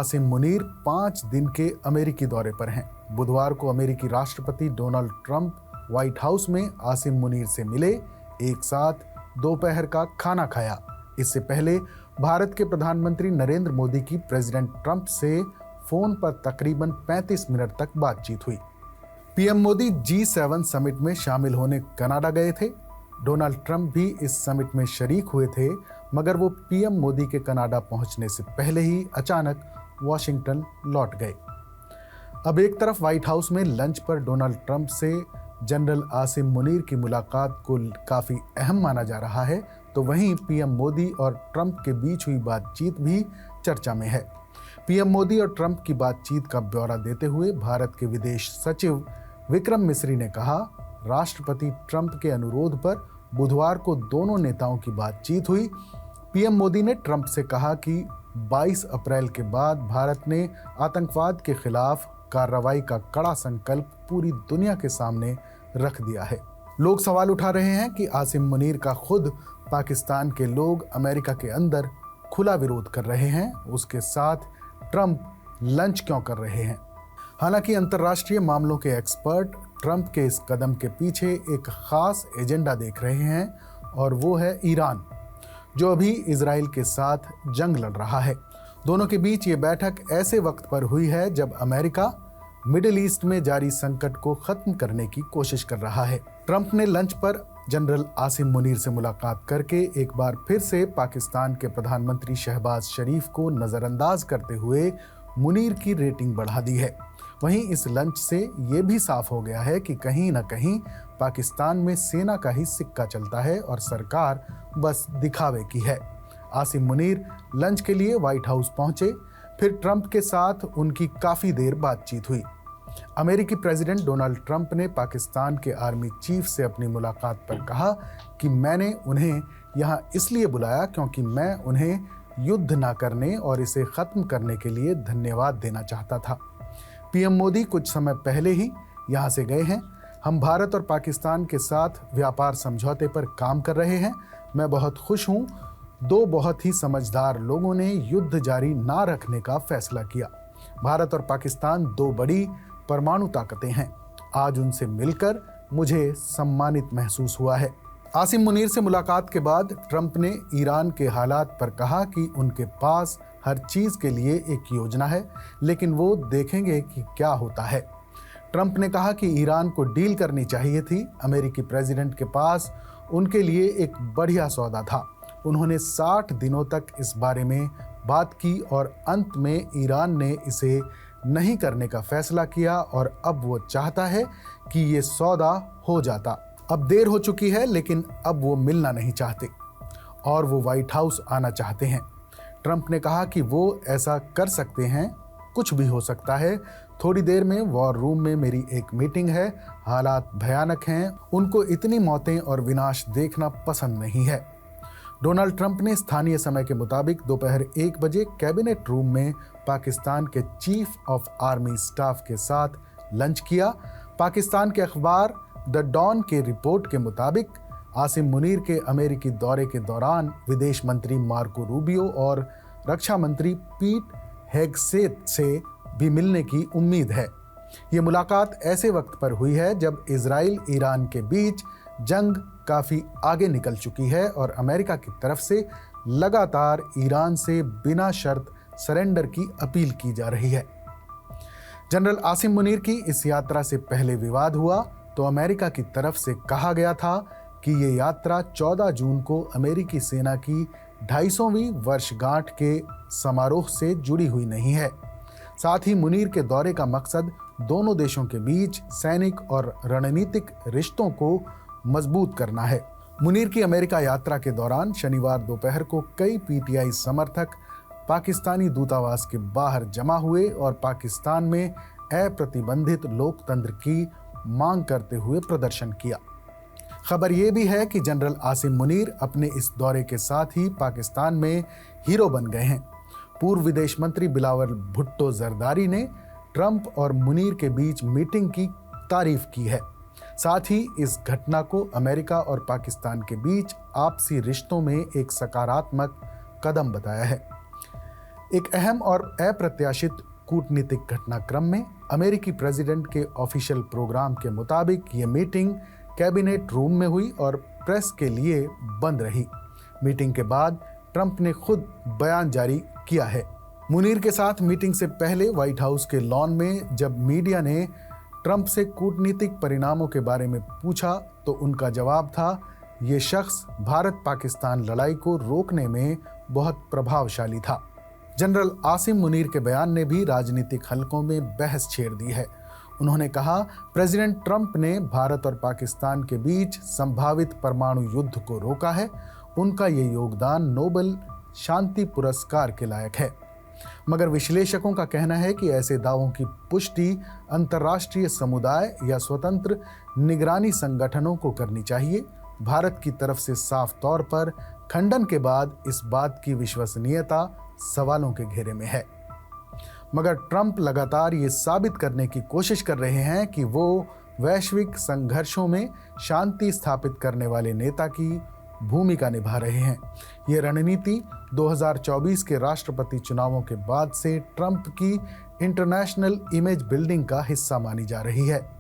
आसिम मुनीर 5 दिन के अमेरिकी दौरे पर हैं। बुधवार को अमेरिकी राष्ट्रपति डोनाल्ड ट्रंप व्हाइट हाउस में आसिम मुनीर से मिले, एक साथ दोपहर का खाना खाया। इससे पहले भारत के प्रधानमंत्री नरेंद्र मोदी की प्रेसिडेंट ट्रंप से फोन पर तकरीबन 35 मिनट तक बातचीत हुई। पीएम मोदी G7 समिट में शामिल होने कनाडा गए थे। डोनाल्ड ट्रंप भी इस समिट में शरीक हुए थे, मगर वो पीएम मोदी के कनाडा पहुंचने से पहले ही अचानक वॉशिंगटन लौट गए। अब एक तरफ व्हाइट हाउस में लंच पर डोनाल्ड ट्रंप से जनरल आसिम मुनीर की मुलाकात को काफ़ी अहम माना जा रहा है, तो वहीं पीएम मोदी और ट्रंप के बीच हुई बातचीत भी चर्चा में है। पीएम मोदी और ट्रंप की बातचीत का ब्यौरा देते हुए भारत के विदेश सचिव विक्रम मिस्री ने कहा, राष्ट्रपति ट्रंप के अनुरोध पर बुधवार को दोनों नेताओं की बातचीत हुई। पीएम मोदी ने ट्रंप से कहा कि 22 अप्रैल के बाद भारत ने आतंकवाद के खिलाफ कार्रवाई का कड़ा संकल्प पूरी दुनिया के सामने रख दिया है। लोग सवाल उठा रहे हैं कि आसिम मुनीर का खुद पाकिस्तान के लोग अमेरिका के अंदर खुला विरोध कर रहे हैं, उसके साथ ट्रंप लंच क्यों कर रहे हैं। हालांकि अंतर्राष्ट्रीय मामलों के एक्सपर्ट ट्रंप के इस कदम के पीछे एक खास एजेंडा देख रहे हैं, और वो है ईरान, जो अभी इजराइल के साथ जंग लड़ रहा है। दोनों के बीच ये बैठक ऐसे वक्त पर हुई है जब अमेरिका मिडिल ईस्ट में जारी संकट को खत्म करने की कोशिश कर रहा है। ट्रंप ने लंच पर जनरल आसिम मुनीर से मुलाकात करके एक बार फिर से पाकिस्तान के प्रधानमंत्री शहबाज शरीफ को नजरअंदाज करते हुए मुनीर की रेटिंग बढ़ा दी है। वहीं इस लंच से ये भी साफ हो गया है कि कहीं न कहीं पाकिस्तान में सेना का ही सिक्का चलता है और सरकार बस दिखावे की है। आसिम मुनीर लंच के लिए व्हाइट हाउस पहुंचे, फिर ट्रंप के साथ उनकी काफ़ी देर बातचीत हुई। अमेरिकी प्रेसिडेंट डोनाल्ड ट्रंप ने पाकिस्तान के आर्मी चीफ से अपनी मुलाकात पर कहा कि मैंने उन्हें यहाँ इसलिए बुलाया क्योंकि मैं उन्हें युद्ध ना करने और इसे ख़त्म करने के लिए धन्यवाद देना चाहता था। पीएम मोदी कुछ समय पहले ही यहाँ से गए हैं। हम भारत और पाकिस्तान के साथ व्यापार समझौते पर काम कर रहे हैं। मैं बहुत खुश हूँ। दो बहुत ही समझदार लोगों ने युद्ध जारी ना रखने का फैसला किया। भारत और पाकिस्तान दो बड़ी परमाणु ताकतें हैं। आज उनसे मिलकर मुझे सम्मानित महसूस हुआ है। आसिम मुनीर से मुलाकात के बाद ट्रंप ने ईरान के हालात पर कहा कि उनके पास हर चीज़ के लिए एक योजना है, लेकिन वो देखेंगे कि क्या होता है। ट्रंप ने कहा कि ईरान को डील करनी चाहिए थी। अमेरिकी प्रेसिडेंट के पास उनके लिए एक बढ़िया सौदा था। उन्होंने 60 दिनों तक इस बारे में बात की और अंत में ईरान ने इसे नहीं करने का फैसला किया और अब वो चाहता है कि ये सौदा हो जाता। अब देर हो चुकी है, लेकिन अब वो मिलना नहीं चाहते और वो व्हाइट हाउस आना चाहते हैं। ट्रंप ने कहा कि वो ऐसा कर सकते हैं, कुछ भी हो सकता है। थोड़ी देर में वॉर रूम में मेरी एक मीटिंग है। हालात भयानक हैं। उनको इतनी मौतें और विनाश देखना पसंद नहीं है। डोनाल्ड ट्रंप ने स्थानीय समय के मुताबिक दोपहर 1 बजे कैबिनेट रूम में पाकिस्तान के चीफ ऑफ आर्मी स्टाफ के साथ लंच किया। पाकिस्तान के अखबार द डॉन के रिपोर्ट के मुताबिक आसिम मुनीर के अमेरिकी दौरे के दौरान विदेश मंत्री मार्को रूबियो और रक्षा मंत्री पीट हेगसेथ से भी मिलने की उम्मीद है। ये मुलाकात ऐसे वक्त पर हुई है जब इजराइल ईरान के बीच जंग काफ़ी आगे निकल चुकी है और अमेरिका की तरफ से लगातार ईरान से बिना शर्त सरेंडर की अपील की जा रही है। जनरल आसिम मुनीर की इस यात्रा से पहले विवाद हुआ तो अमेरिका की तरफ से कहा गया था कि ये यात्रा 14 जून को अमेरिकी सेना की 250वीं वर्षगांठ के समारोह से जुड़ी हुई नहीं है। साथ ही मुनीर के दौरे का मकसद दोनों देशों के बीच सैनिक और रणनीतिक रिश्तों को मजबूत करना है। मुनीर की अमेरिका यात्रा के दौरान शनिवार दोपहर को कई पीटीआई समर्थक पाकिस्तानी दूतावास के बाहर जमा हुए और पाकिस्तान में अप्रतिबंधित लोकतंत्र की मांग करते हुए प्रदर्शन किया। खबर यह भी है कि जनरल आसिम मुनीर अपने इस दौरे के साथ ही पाकिस्तान में हीरो बन गए हैं। पूर्व विदेश मंत्री बिलावल भुट्टो जरदारी ने ट्रंप और मुनीर के बीच मीटिंग की तारीफ की है। साथ ही इस घटना को अमेरिका और पाकिस्तान के बीच आपसी रिश्तों में एक सकारात्मक कदम बताया है। एक अहम और अप्रत्याशित कूटनीतिक घटनाक्रम में अमेरिकी प्रेसिडेंट के ऑफिशियल प्रोग्राम के मुताबिक ये मीटिंग कैबिनेट रूम में हुई और प्रेस के लिए बंद रही। मीटिंग के बाद ट्रंप ने खुद बयान जारी किया है। मुनीर के साथ मीटिंग से पहले व्हाइट हाउस के लॉन में जब मीडिया ने ट्रंप से कूटनीतिक परिणामों के बारे में पूछा तो उनका जवाब था, ये शख्स भारत पाकिस्तान लड़ाई को रोकने में बहुत प्रभावशाली था। जनरल आसिम मुनीर के बयान ने भी राजनीतिक हलकों में बहस छेड़ दी है। उन्होंने कहा, प्रेसिडेंट ट्रंप ने भारत और पाकिस्तान के बीच संभावित परमाणु युद्ध को रोका है। उनका ये योगदान नोबेल शांति पुरस्कार के लायक है। मगर विश्लेषकों का कहना है कि ऐसे दावों की पुष्टि अंतर्राष्ट्रीय समुदाय या स्वतंत्र निगरानी संगठनों को करनी चाहिए। भारत की तरफ से साफ तौर पर खंडन के बाद इस बात की विश्वसनीयता सवालों के घेरे में है। मगर ट्रंप लगातार ये साबित करने की कोशिश कर रहे हैं कि वो वैश्विक संघर्षों में शांति स्थापित करने वाले नेता की भूमिका निभा रहे हैं। ये रणनीति 2024 के राष्ट्रपति चुनावों के बाद से ट्रंप की इंटरनेशनल इमेज बिल्डिंग का हिस्सा मानी जा रही है।